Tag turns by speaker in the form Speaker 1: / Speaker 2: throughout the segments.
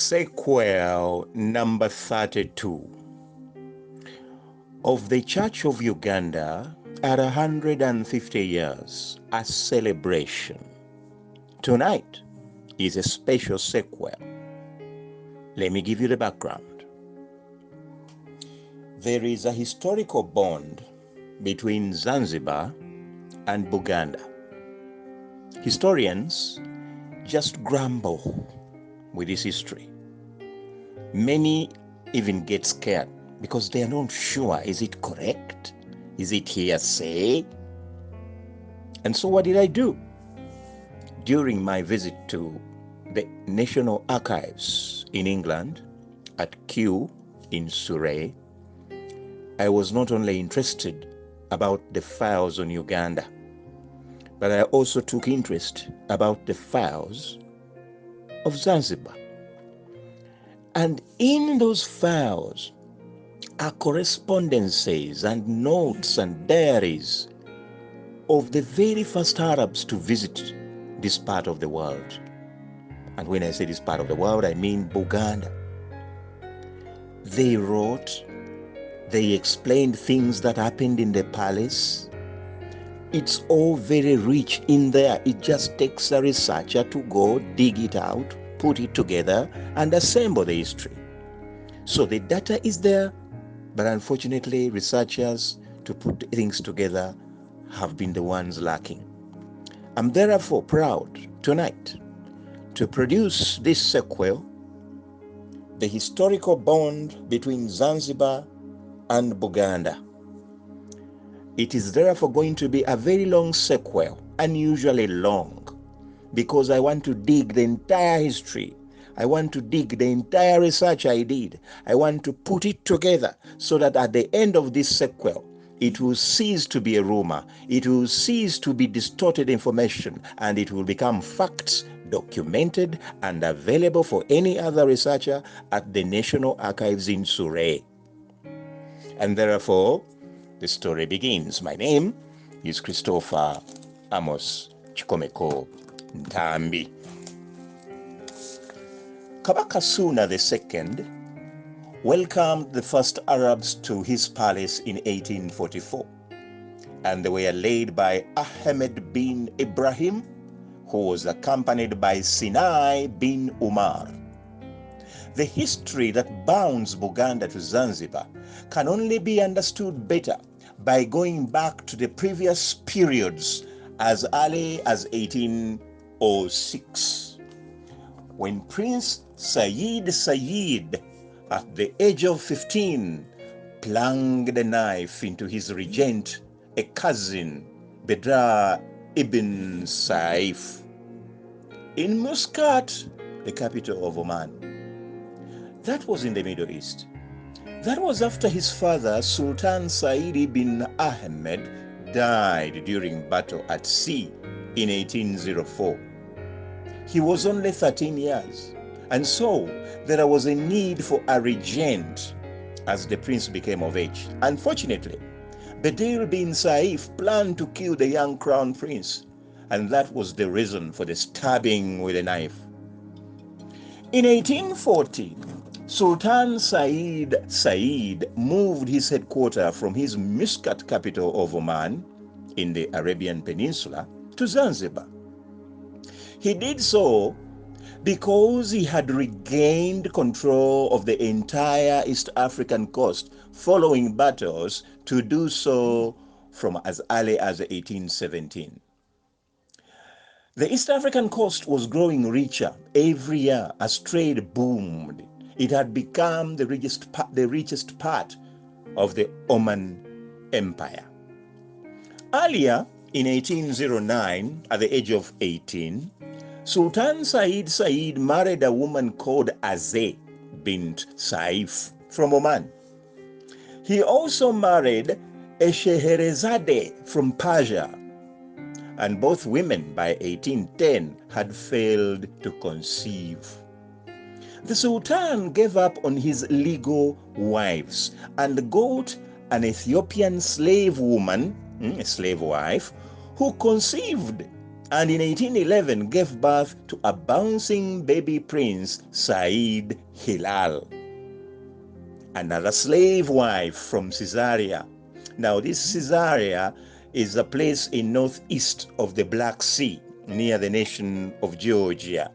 Speaker 1: Sequel number 32 of the Church of Uganda at 150 years, a celebration. Tonight is a special sequel. Let me give you the background. There is a historical bond between Zanzibar and Buganda. Historians just grumble with this history. Many even get scared because they are not sure, is it correct? Is it hearsay? And so what did I do? During my visit to the National Archives in England at Kew in Surrey, I was not only interested about the files on Uganda, but I also took interest about the files of Zanzibar. And in those files are correspondences and notes and diaries of the very first Arabs to visit this part of the world. And when I say this part of the world, I mean Buganda. They wrote, they explained things that happened in the palace. It's all very rich in there. It just takes a researcher to go dig it out, put it together, and assemble the history. So the data is there, but unfortunately, researchers to put things together have been the ones lacking. I'm therefore proud tonight to produce this sequel, The Historical Bond Between Zanzibar and Buganda. It is therefore going to be a very long sequel, unusually long, because I want to dig the entire history. I want to dig the entire research I did. I want to put it together so that at the end of this sequel, it will cease to be a rumor. It will cease to be distorted information, and it will become facts, documented and available for any other researcher at the National Archives in Surrey. And therefore, the story begins. My name is Christopher Amos Chikomeko Ntambi. Kabaka Suna II welcomed the first Arabs to his palace in 1844, and they were led by Ahmed bin Ibrahim, who was accompanied by Sinai bin Umar. The history that bounds Buganda to Zanzibar can only be understood better by going back to the previous periods as early as 1806, when Prince Sayyid Sayyid, at the age of 15, plunged a knife into his regent, a cousin, Bedra ibn Saif, in Muscat, the capital of Oman. That was in the Middle East. That was after his father, Sultan Said ibn Ahmed, died during battle at sea in 1804. He was only 13 years, and so there was a need for a regent as the prince became of age. Unfortunately, Bedr bin Saif planned to kill the young crown prince, and that was the reason for the stabbing with a knife. In 1840, Sultan Said moved his headquarters from his Muscat capital of Oman in the Arabian Peninsula to Zanzibar. He did so because he had regained control of the entire East African coast following battles to do so from as early as 1817. The East African coast was growing richer every year as trade boomed. It had become the richest part of the Oman Empire. Earlier, in 1809, at the age of 18, Sultan Said married a woman called Azeh bint Saif from Oman. He also married a Scheherazade from Persia, and both women by 1810 had failed to conceive. The Sultan gave up on his legal wives and got an Ethiopian slave woman, a slave wife, who conceived and in 1811 gave birth to a bouncing baby prince, Said Hilal, another slave wife from Caesarea. Now, this Caesarea is a place in northeast of the Black Sea, near the nation of Georgia.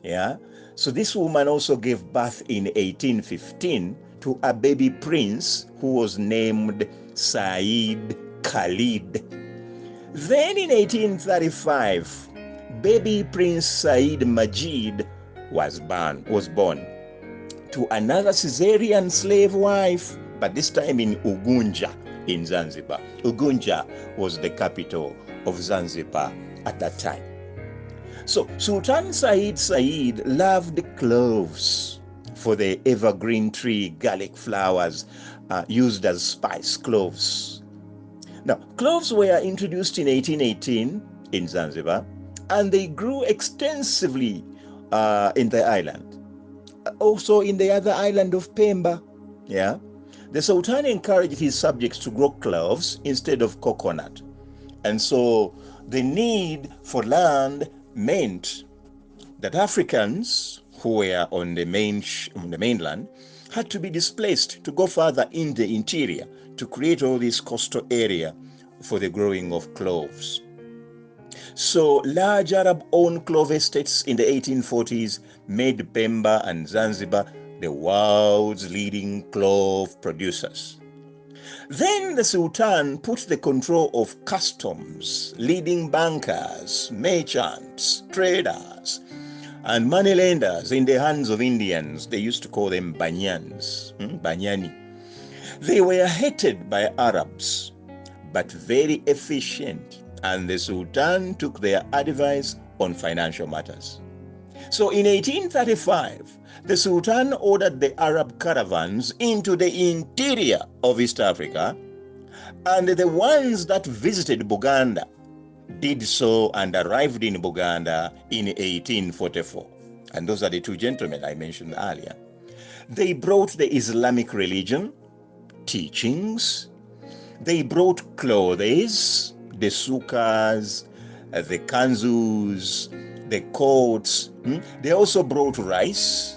Speaker 1: Yeah. So this woman also gave birth in 1815 to a baby prince who was named Said Khalid. Then in 1835, baby Prince Said Majid was born to another Caesarean slave wife, but this time in Ugunja in Zanzibar. Ugunja was the capital of Zanzibar at that time. So Sultan Said loved cloves for the evergreen tree garlic flowers used as spice, cloves. Now, cloves were introduced in 1818 in Zanzibar, and they grew extensively in the island. Also in the other island of Pemba. Yeah. The Sultan encouraged his subjects to grow cloves instead of coconut. And so the need for land meant that Africans who were on the mainland had to be displaced to go further in the interior to create all this coastal area for the growing of cloves. So large Arab-owned clove estates in the 1840s made Pemba and Zanzibar the world's leading clove producers. Then the Sultan put the control of customs, leading bankers, merchants, traders, and moneylenders in the hands of Indians. They used to call them Banyans, Banyani. They were hated by Arabs, but very efficient, and the Sultan took their advice on financial matters. So in 1835, the Sultan ordered the Arab caravans into the interior of East Africa, and the ones that visited Buganda did so and arrived in Buganda in 1844. And those are the two gentlemen I mentioned earlier. They brought the Islamic religion, teachings. They brought clothes, the sukas, the kanzus, the coats. They also brought rice.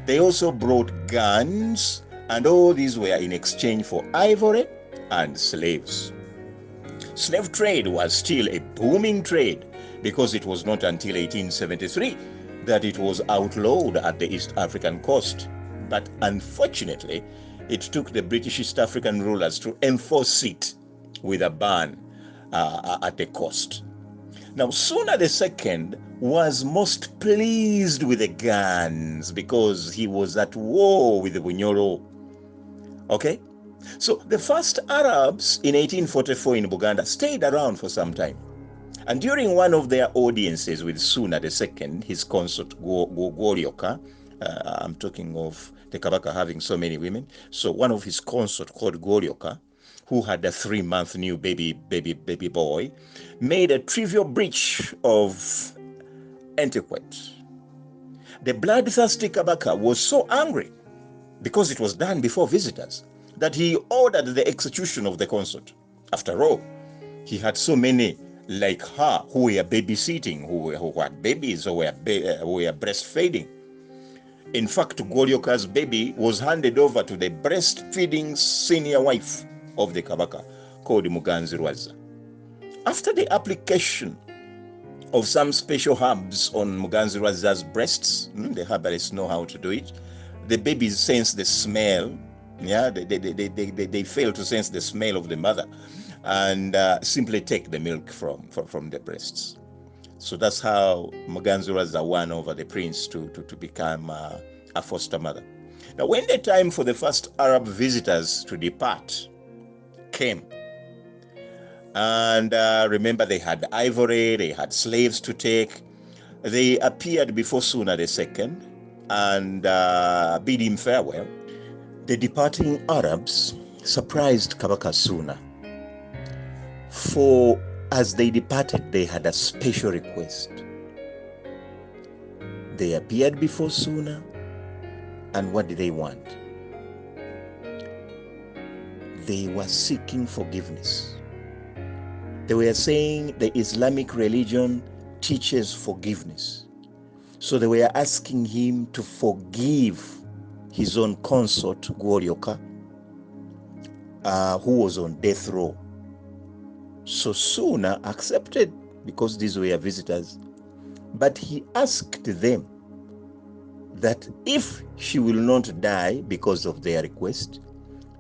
Speaker 1: They also brought guns, and all these were in exchange for ivory and slaves. Slave trade was still a booming trade because it was not until 1873 that it was outlawed at the East African coast. But unfortunately, it took the British East African rulers to enforce it with a ban at the coast. Now, Suna II was most pleased with the guns because he was at war with the Bunyoro. Okay? So the first Arabs in 1844 in Buganda stayed around for some time. And during one of their audiences with Suna II, his consort Goryoka, I'm talking of the Kabaka having so many women. So one of his consort called Goryoka, who had a 3-month new baby boy, made a trivial breach of etiquette. The bloodthirsty Kabaka was so angry because it was done before visitors that he ordered the execution of the consort. After all, he had so many like her who were babysitting, who had babies or were breastfeeding. In fact, Goryoka's baby was handed over to the breastfeeding senior wife of the Kabaka, called Muganzi Rwaza. After the application of some special herbs on Muganzi Rwaza's breasts, the herbalists know how to do it, the babies sense the smell. Yeah, they fail to sense the smell of the mother and simply take the milk from the breasts. So that's how Muganzi Rwaza won over the prince to become a foster mother. Now, when the time for the first Arab visitors to depart came, and remember they had ivory, they had slaves to take, they appeared before Suna II and bid him farewell. The departing Arabs surprised Kabaka Suna, for as they departed, they had a special request. They appeared before Suna, and what did they want? They were seeking forgiveness They were saying the Islamic religion teaches forgiveness. So they were asking him to forgive his own consort, Goryoka, who was on death row. So Suna accepted because these were visitors. But he asked them that if she will not die because of their request,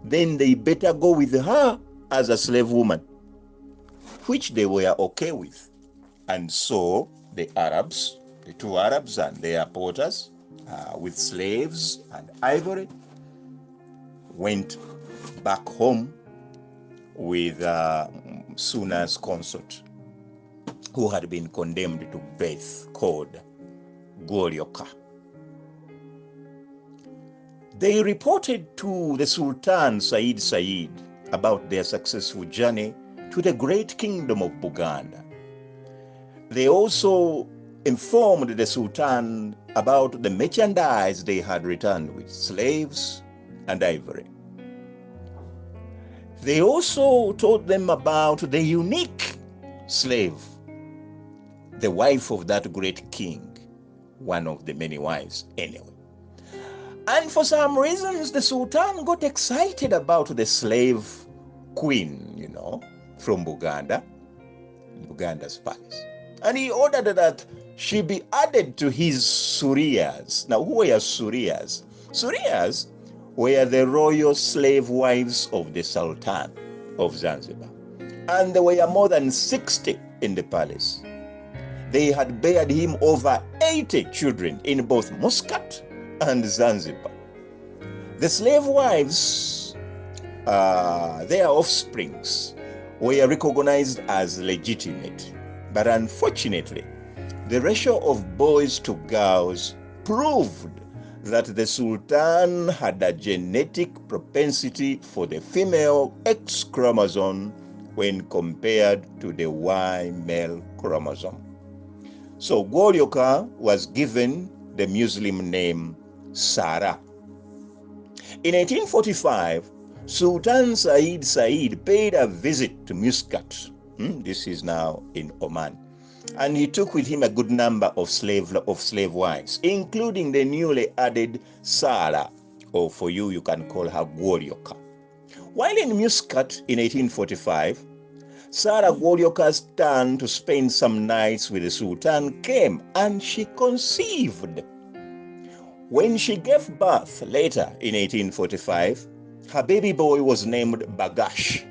Speaker 1: then they better go with her as a slave woman, which they were okay with. And so the Arabs, the two Arabs and their porters, with slaves and ivory, went back home with Suna's consort, who had been condemned to death, called Goryoka. They reported to the Sultan Said about their successful journey to the great kingdom of Uganda. They also informed the Sultan about the merchandise they had returned with, slaves and ivory. They also told them about the unique slave, the wife of that great king, one of the many wives anyway. And for some reasons, the Sultan got excited about the slave queen, from Uganda, Uganda's palace. And he ordered that she be added to his Surias. Now, who were Surias? Surias were the royal slave wives of the Sultan of Zanzibar. And there were more than 60 in the palace. They had bared him over 80 children in both Muscat and Zanzibar. The slave wives, their offsprings, were recognized as legitimate. But unfortunately, the ratio of boys to girls proved that the Sultan had a genetic propensity for the female X chromosome when compared to the Y male chromosome. So Goryoka was given the Muslim name Sarah. In 1845, Sultan Said paid a visit to Muscat. This is now in Oman. And he took with him a good number of slave wives, including the newly added Sarah, or for you can call her Goryoka. While in Muscat in 1845, Sarah Goryoka's turn to spend some nights with the Sultan came, and she conceived. When she gave birth later in 1845, her baby boy was named Bagash.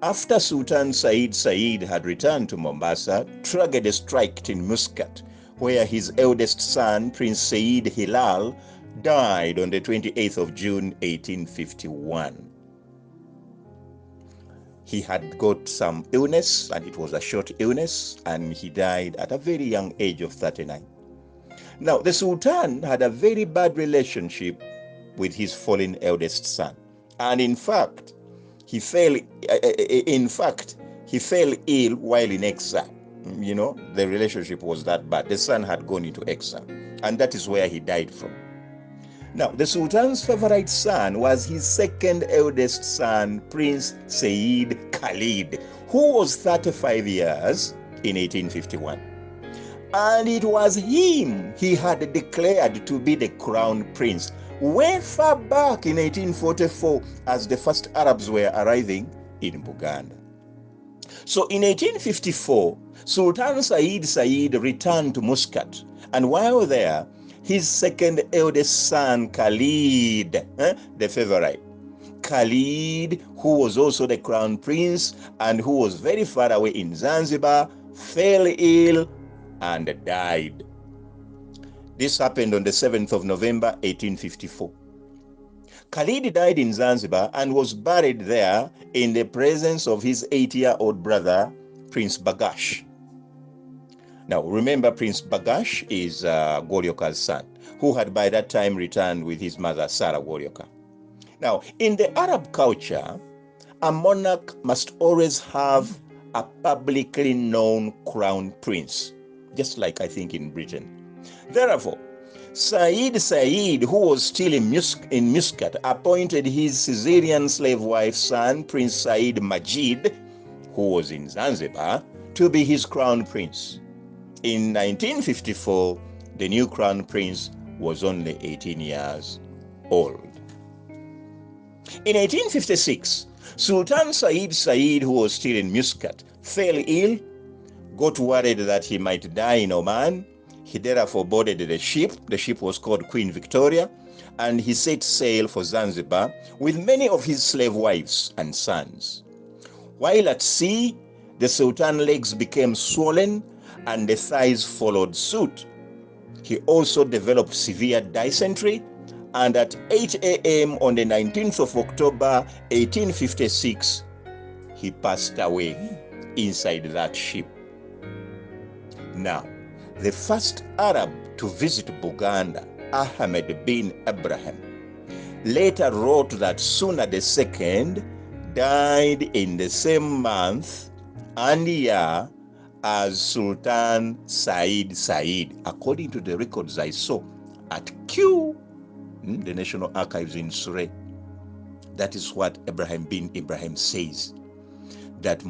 Speaker 1: After Sultan Said had returned to Mombasa, tragedy struck in Muscat, where his eldest son, Prince Said Hilal, died on the 28th of June, 1851. He had got some illness, and it was a short illness, and he died at a very young age of 39. Now, the Sultan had a very bad relationship with his fallen eldest son. And in fact, he fell ill while in exile. The relationship was that bad. The son had gone into exile, and that is where he died from. Now, the Sultan's favorite son was his second eldest son, Prince Said Khalid, who was 35 years in 1851. And it was him he had declared to be the crown prince way far back in 1844 as the first Arabs were arriving in Uganda. So in 1854, Sultan Said returned to Muscat, and while there, his second eldest son, Khalid, the favorite, Khalid, who was also the crown prince and who was very far away in Zanzibar, fell ill and died. This happened on the 7th of November, 1854. Khalid died in Zanzibar and was buried there in the presence of his 8-year-old brother, Prince Bagash. Now, remember, Prince Bagash is Goryoka's son, who had by that time returned with his mother, Sarah Goryoka. Now, in the Arab culture, a monarch must always have a publicly known crown prince, just like I think in Britain. Therefore, Said, who was still in Muscat, appointed his Caesarean slave wife's son, Prince Said Majid, who was in Zanzibar, to be his crown prince. In 1954, the new crown prince was only 18 years old. In 1856, Sultan Said, who was still in Muscat, fell ill, got worried that he might die in Oman. He therefore boarded the ship. The ship was called Queen Victoria, and he set sail for Zanzibar with many of his slave wives and sons. While at sea, the Sultan's legs became swollen and the thighs followed suit. He also developed severe dysentery, and at 8 a.m. on the 19th of October 1856, he passed away inside that ship. Now, the first Arab to visit Buganda, Ahmed bin Abraham, later wrote that Suna II died in the same month and year as Sultan Said, according to the records I saw at Kew, the National Archives in Surrey. That is what Ibrahim bin Ibrahim says, that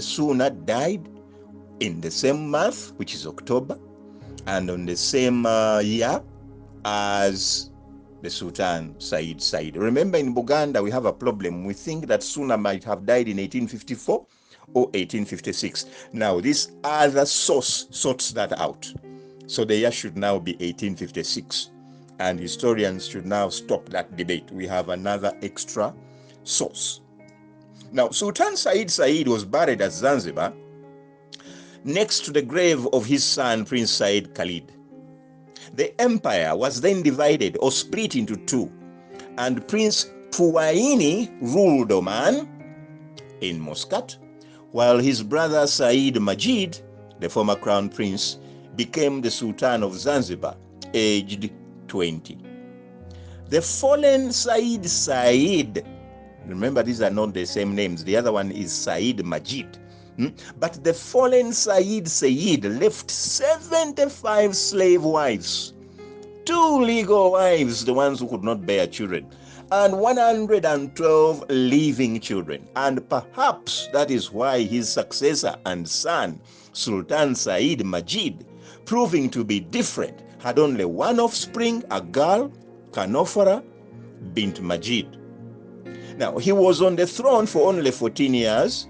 Speaker 1: Suna died in the same month, which is October, and on the same year as the Sultan Said. Remember, in Buganda, we have a problem. We think that Suna might have died in 1854 or 1856. Now, this other source sorts that out. So the year should now be 1856. And historians should now stop that debate. We have another extra source. Now, Sultan Said was buried at Zanzibar next to the grave of his son, Prince Said Khalid. The empire was then divided or split into two, and Prince Tuwaini ruled Oman in Muscat, while his brother Said Majid, the former crown prince, became the Sultan of Zanzibar, aged 20. The fallen Said, remember these are not the same names, the other one is Said Majid. But the fallen Said left 75 slave wives, 2 legal wives, the ones who could not bear children, and 112 living children. And perhaps that is why his successor and son, Sultan Said Majid, proving to be different, had only one offspring, a girl, Kanofara bint Majid. Now, he was on the throne for only 14 years,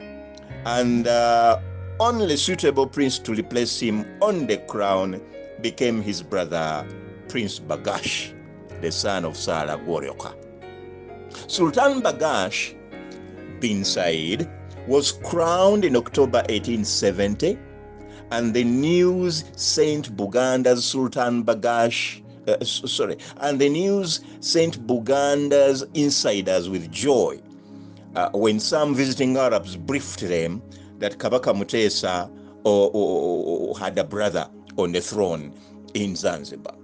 Speaker 1: and only suitable prince to replace him on the crown became his brother, Prince Bagash, the son of Sara Goryoka. Sultan Bagash bin Said was crowned in October 1870, and the news sent Buganda's insiders with joy when some visiting Arabs briefed them that Kabaka Mutesa had a brother on the throne in Zanzibar.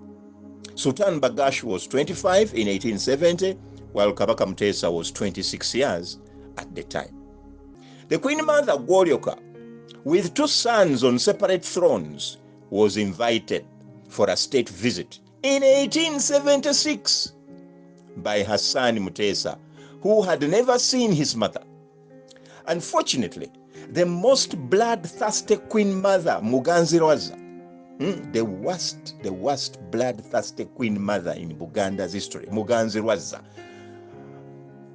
Speaker 1: Sultan Bagash was 25 in 1870, while Kabaka Mutesa was 26 years at the time. The Queen Mother Goryoka, with 2 sons on separate thrones, was invited for a state visit in 1876 by her son Mutesa, who had never seen his mother. Unfortunately, the most bloodthirsty Queen Mother, Muganzi Rwaza, the worst bloodthirsty Queen Mother in Buganda's history, Muganzi Rwaza,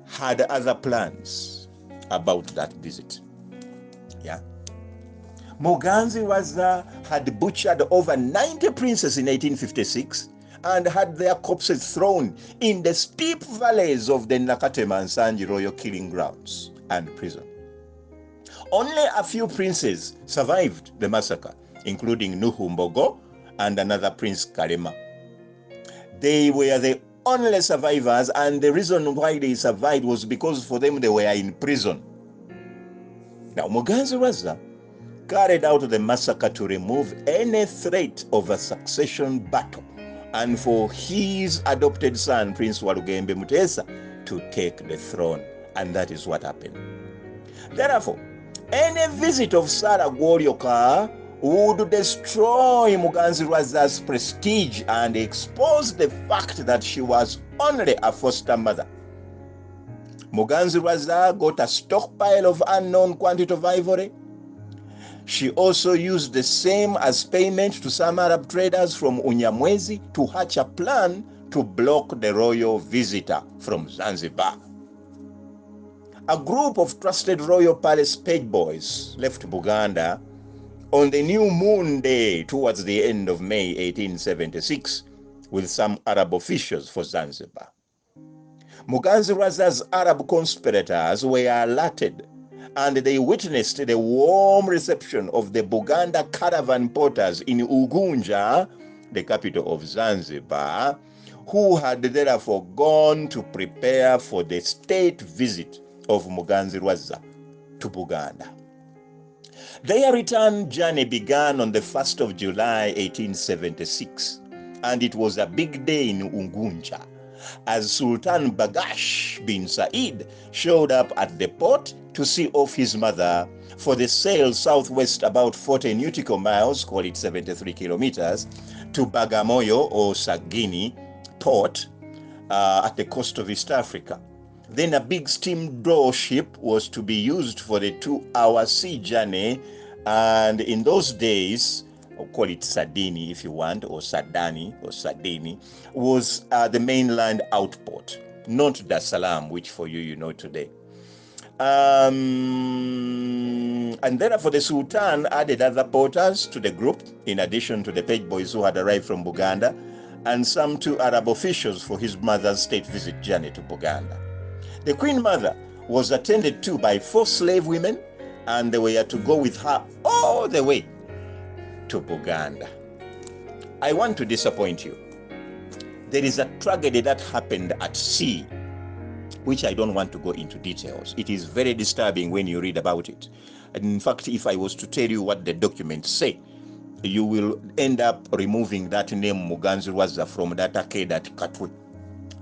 Speaker 1: had other plans about that visit. Muganzi Rwaza had butchered over 90 princes in 1856 and had their corpses thrown in the steep valleys of the Nakatema and Sanji royal killing grounds and prison. Only a few princes survived the massacre, including Nuhu Mbogo and another Prince Kalema. They were the only survivors, and the reason why they survived was because for them they were in prison. Now, Muganzi Rwaza carried out the massacre to remove any threat of a succession battle and for his adopted son, Prince Walugembe Mutesa, to take the throne. And that is what happened. Therefore, any visit of Sara Goryoka would destroy Muganzi Rwaza's prestige and expose the fact that she was only a foster mother. Muganzirwaza got a stockpile of unknown quantity of ivory. She also used the same as payment to some Arab traders from Unyamwezi to hatch a plan to block the royal visitor from Zanzibar. A group of trusted royal palace page boys left Buganda on the new moon day towards the end of May 1876 with some Arab officials for Zanzibar. Muganzirwaza's Arab conspirators were alerted, and they witnessed the warm reception of the Buganda caravan porters in Uganda, the capital of Zanzibar, who had therefore gone to prepare for the state visit of Muganzirwaza to Buganda. Their return journey began on the 1st of July 1876, and it was a big day in Ungunja, as Sultan Bagash bin Said showed up at the port to see off his mother for the sail southwest about 40 nautical miles, call it 73 kilometers, to Bagamoyo or Sagini port at the coast of East Africa. Then a big steam door ship was to be used for the 2-hour sea journey, and in those days, I'll call it Sardini if you want, or Sardani or Sardini, was the mainland outport, not Dar es Salaam, which for you know today. And therefore the Sultan added other porters to the group, in addition to the page boys who had arrived from Buganda, and some 2 Arab officials for his mother's state visit journey to Buganda. The Queen Mother was attended to by 4 slave women, and they were to go with her all the way to Buganda. I want to disappoint you. There is a tragedy that happened at sea, which I don't want to go into details. It is very disturbing when you read about it. And in fact, if I was to tell you what the documents say, you will end up removing that name Muganzirwaza from that arcade at Katwe.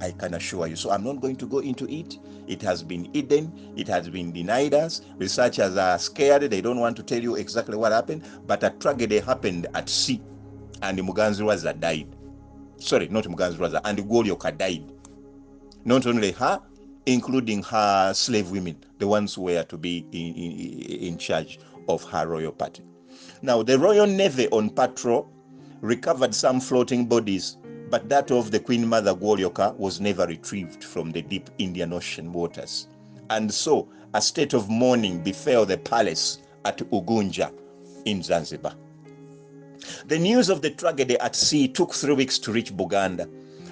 Speaker 1: I can assure you. So I'm not going to go into it. It has been hidden. It has been denied us. Researchers are scared. They don't want to tell you exactly what happened. But a tragedy happened at sea, and Muganzirwaza died. Sorry, not Muganzirwaza, and Gwolyoka died. Not only her, including her slave women, the ones who were to be in charge of her royal party. Now, the Royal Navy on patrol recovered some floating bodies, but that of the Queen Mother Gwolyoka was never retrieved from the deep Indian Ocean waters. And so a state of mourning befell the palace at Ugunja in Zanzibar. The news of the tragedy at sea took 3 weeks to reach Buganda,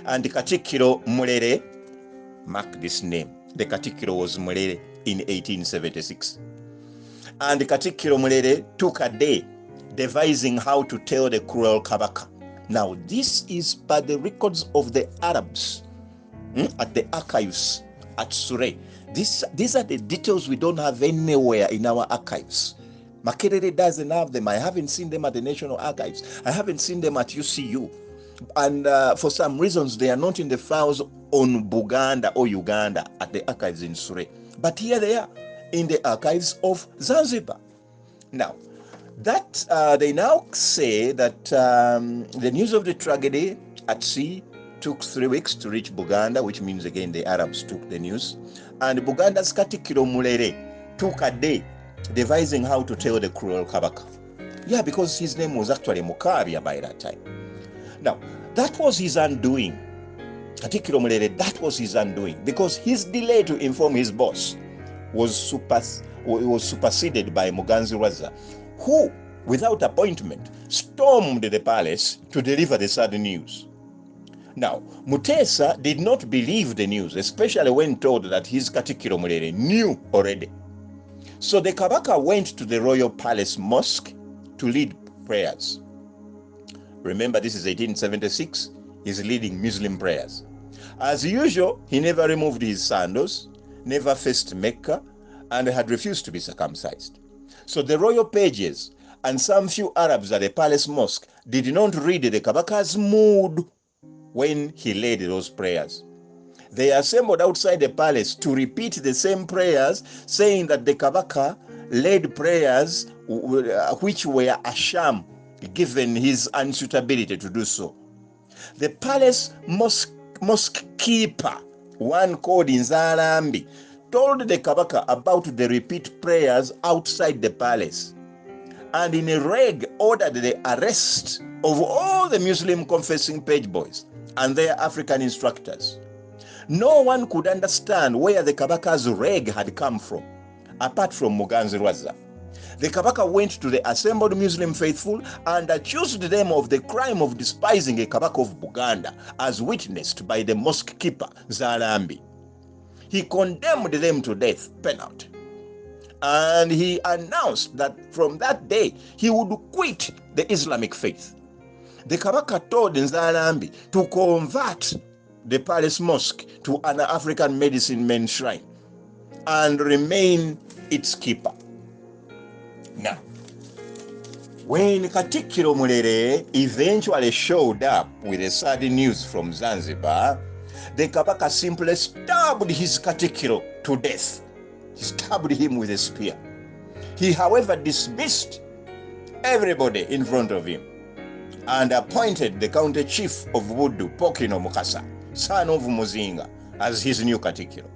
Speaker 1: and Katikkiro Mulere, mark this name, the Katikkiro was Mulere in 1876. And Katikkiro Mulere took a day devising how to tell the cruel Kabaka. Now, this is by the records of the Arabs at the archives at Surrey. These are the details we don't have anywhere in our archives. Makerere doesn't have them. I haven't seen them at the National Archives. I haven't seen them at UCU. And for some reasons, they are not in the files on Buganda or Uganda at the archives in Surrey. But here they are in the archives of Zanzibar. Now, that they now say that the news of the tragedy at sea took 3 weeks to reach Buganda, which means again the Arabs took the news. And Buganda's Katikkiro Mulere took a day devising how to tell the cruel Kabaka. Yeah, because his name was actually Mukaria by that time. Now, that was his undoing. Katikkiro Mulere, that was his undoing, because his delay to inform his boss was superseded by Muganzirwaza, who, without appointment, stormed the palace to deliver the sad news. Now, Mutesa did not believe the news, especially when told that his Katikkiro Mulere knew already. So the Kabaka went to the royal palace mosque to lead prayers. Remember, this is 1876. He's leading Muslim prayers. As usual, he never removed his sandals, never faced Mecca, and had refused to be circumcised. So the royal pages and some few Arabs at the palace mosque did not read the Kabaka's mood when he led those prayers. They assembled outside the palace to repeat the same prayers, saying that the Kabaka led prayers which were a sham, given his unsuitability to do so. The palace mosque keeper, one called Nzalambi, told the Kabaka about the repeat prayers outside the palace, and in a reg ordered the arrest of all the Muslim confessing page boys and their African instructors. No one could understand where the Kabaka's reg had come from, apart from Muganzi Rwaza. The Kabaka went to the assembled Muslim faithful and accused them of the crime of despising a Kabaka of Buganda, as witnessed by the mosque keeper Zalambi. He condemned them to death penalty, and he announced that from that day he would quit the Islamic faith. The Kabaka told Nzalambi to convert the palace mosque to an African medicine man shrine and remain its keeper. Now, when Katikkiro Mulere eventually showed up with the sad news from Zanzibar, the Kabaka simply stabbed his Katikkiro to death. He stabbed him with a spear. He, however, dismissed everybody in front of him and appointed the county chief of Budu, Pokino Mukasa, son of Muzinga, as his new Katikkiro.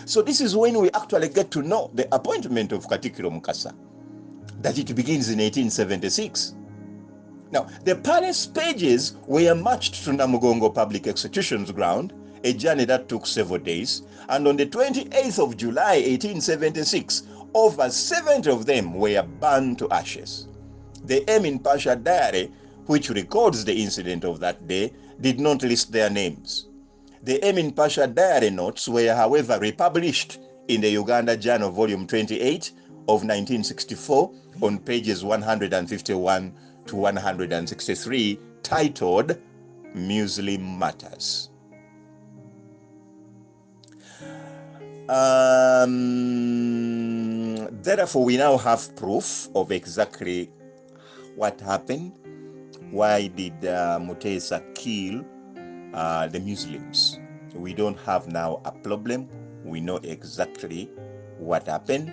Speaker 1: So this is when we actually get to know the appointment of Katikkiro Mukasa, that it begins in 1876. Now, the palace pages were marched to Namugongo Public Executions Ground, a journey that took several days, and on the 28th of July 1876, over 70 of them were burned to ashes. The Emin Pasha diary, which records the incident of that day, did not list their names. The Emin Pasha diary notes were, however, republished in the Uganda Journal, volume 28 of 1964, on pages 151 to 163, titled Muslim Matters. Therefore, we now have proof of exactly what happened. Why did Mutesa kill the Muslims? We don't have now a problem. We know exactly what happened,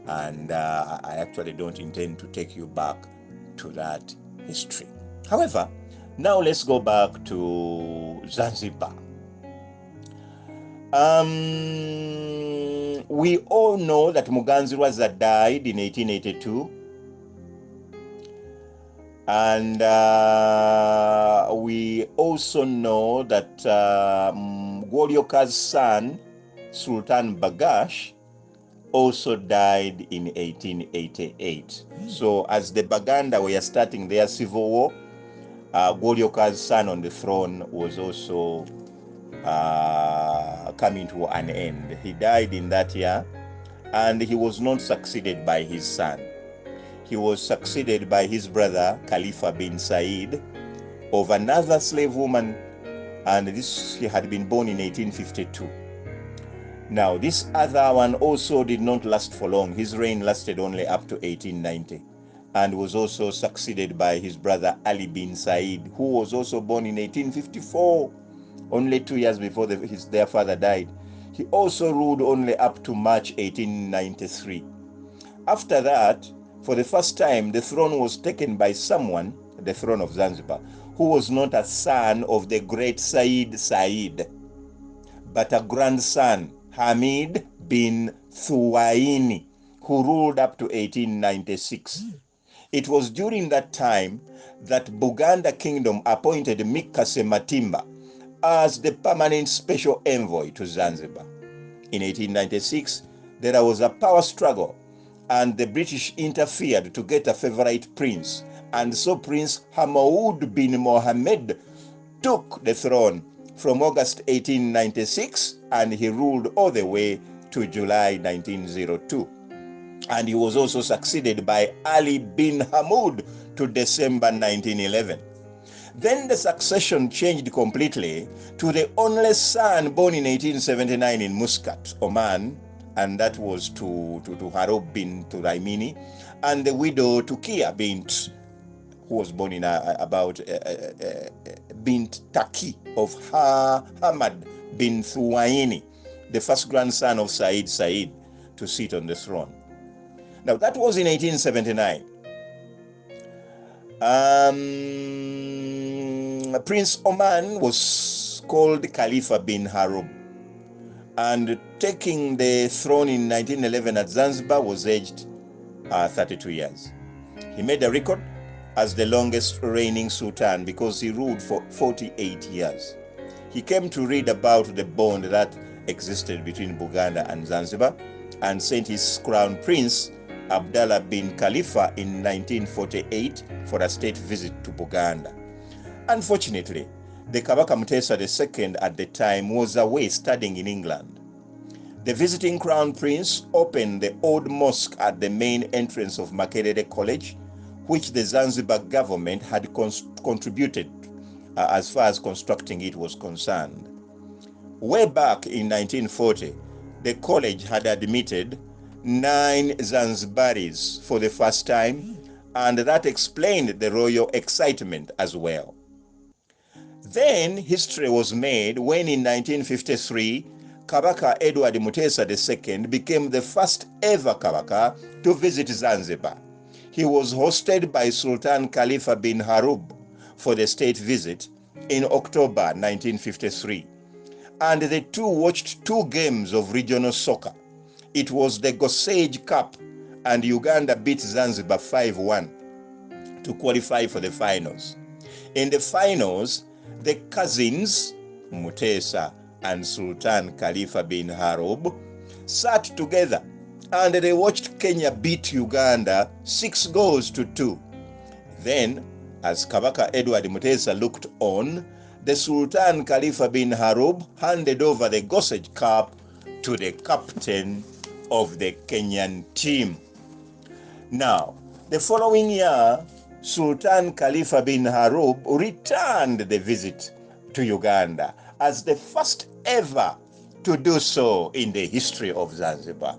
Speaker 1: and I actually don't intend to take you back to that history. However, now let's go back to Zanzibar. We all know that Muganzi Rwaza died in 1882, and we also know that Goryoka's son, Sultan Bagash, also died in 1888. So as the Baganda were starting their civil war, Goryoka's son on the throne was also coming to an end. He died in that year, and he was not succeeded by his son. He was succeeded by his brother Khalifa bin Said, of another slave woman, and he had been born in 1852. Now, this other one also did not last for long. His reign lasted only up to 1890, and was also succeeded by his brother Ali bin Said, who was also born in 1854, only 2 years before their father died. He also ruled only up to March 1893. After that, for the first time, the throne was taken by someone, the throne of Zanzibar, who was not a son of the great Said, but a grandson, Hamid bin Thuwaini, who ruled up to 1896. It was during that time that Buganda Kingdom appointed Mikase Matimba as the permanent special envoy to Zanzibar. In 1896, there was a power struggle, and the British interfered to get a favorite prince, and so Prince Hamaoud bin Mohammed took the throne from August 1896, and he ruled all the way to July 1902. And he was also succeeded by Ali bin Hamoud to December 1911. Then the succession changed completely to the only son born in 1879 in Muscat, Oman, and that was to Harub bin Turaimini, and the widow Tukia bint, who was born in bint Taki of Hamad bin Thuwaini, the first grandson of Said, to sit on the throne. Now, that was in 1879. Prince Oman was called Khalifa bin Harub, and taking the throne in 1911 at Zanzibar was aged 32 years. He made a record as the longest reigning sultan because he ruled for 48 years. He came to read about the bond that existed between Buganda and Zanzibar and sent his crown prince Abdallah bin Khalifa in 1948 for a state visit to Buganda. Unfortunately, the Kabaka Mutesa II at the time was away studying in England. The visiting crown prince opened the old mosque at the main entrance of Makerere College, which the Zanzibar government had contributed as far as constructing it was concerned. Way back in 1940, the college had admitted 9 Zanzibaris for the first time, and that explained the royal excitement as well. Then history was made when in 1953, Kabaka Edward Mutesa II became the first ever Kabaka to visit Zanzibar. He was hosted by Sultan Khalifa bin Harub for the state visit in October 1953. And the two watched 2 games of regional soccer. It was the Gosage Cup, and Uganda beat Zanzibar 5-1 to qualify for the finals. In the finals, the cousins, Mutesa and Sultan Khalifa bin Harub, sat together and they watched Kenya beat Uganda 6-2. Then, as Kabaka Edward Mutesa looked on, the Sultan Khalifa bin Harub handed over the Gosage Cup to the captain of the Kenyan team. Now, the following year, Sultan Khalifa bin Harub returned the visit to Uganda as the first ever to do so in the history of Zanzibar.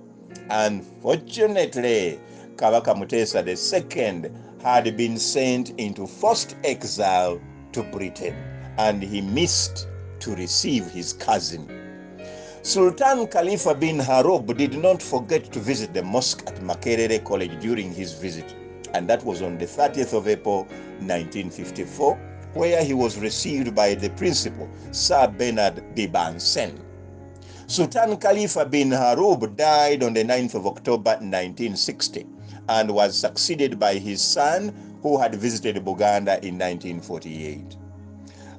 Speaker 1: Unfortunately, Kabaka Mutesa II had been sent into forced exile to Britain, and he missed to receive his cousin. Sultan Khalifa bin Harub did not forget to visit the mosque at Makerere College during his visit, and that was on the 30th of April 1954, where he was received by the principal, Sir Bernard Bibansen. Sultan Khalifa bin Harub died on the 9th of October 1960 and was succeeded by his son, who had visited Buganda in 1948.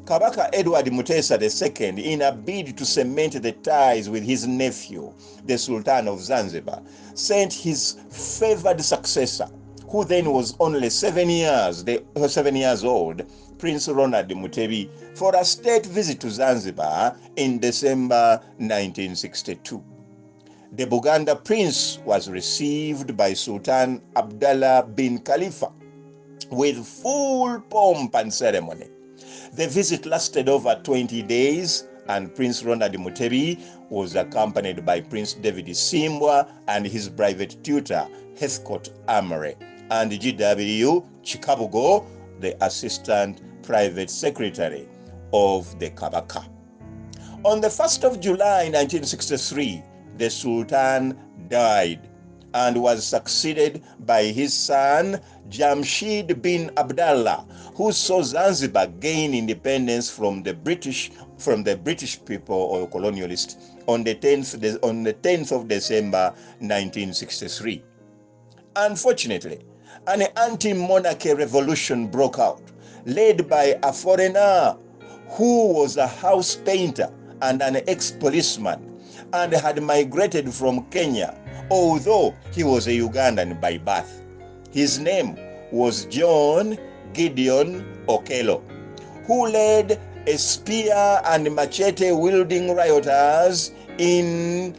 Speaker 1: Kabaka Edward Mutesa II, in a bid to cement the ties with his nephew, the Sultan of Zanzibar, sent his favored successor, who then was only 7 years old, Prince Ronald Mutebi, for a state visit to Zanzibar in December 1962. The Buganda prince was received by Sultan Abdallah bin Khalifa with full pomp and ceremony. The visit lasted over 20 days, and Prince Ronald Mutebi was accompanied by Prince David Simbwa and his private tutor, Heathcote Amory, and G.W. Chikabugo, the assistant private secretary of the Kabaka. On the 1st of July 1963, the Sultan died and was succeeded by his son Jamshid bin Abdallah, who saw Zanzibar gain independence from the British people or colonialists on the 10th of December 1963. Unfortunately, an anti-monarchy revolution broke out, led by a foreigner who was a house painter and an ex-policeman and had migrated from Kenya, although he was a Ugandan by birth. His name was John Gideon Okello, who led a spear and machete-wielding rioters in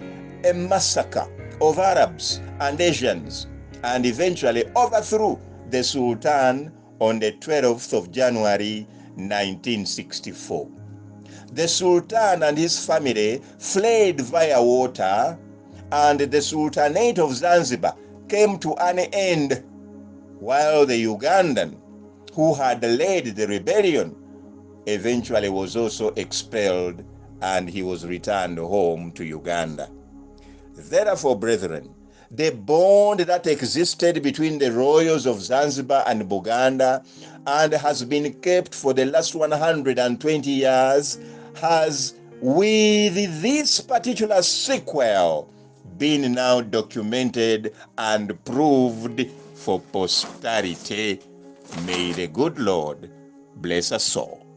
Speaker 1: a massacre of Arabs and Asians, and eventually overthrew the Sultan on the 12th of January 1964. The Sultan and his family fled via water, and the Sultanate of Zanzibar came to an end, while the Ugandan, who had led the rebellion, eventually was also expelled, and he was returned home to Uganda. Therefore, brethren, the bond that existed between the royals of Zanzibar and Buganda and has been kept for the last 120 years has with this particular sequel being now documented and proved for posterity. May the good Lord bless us all.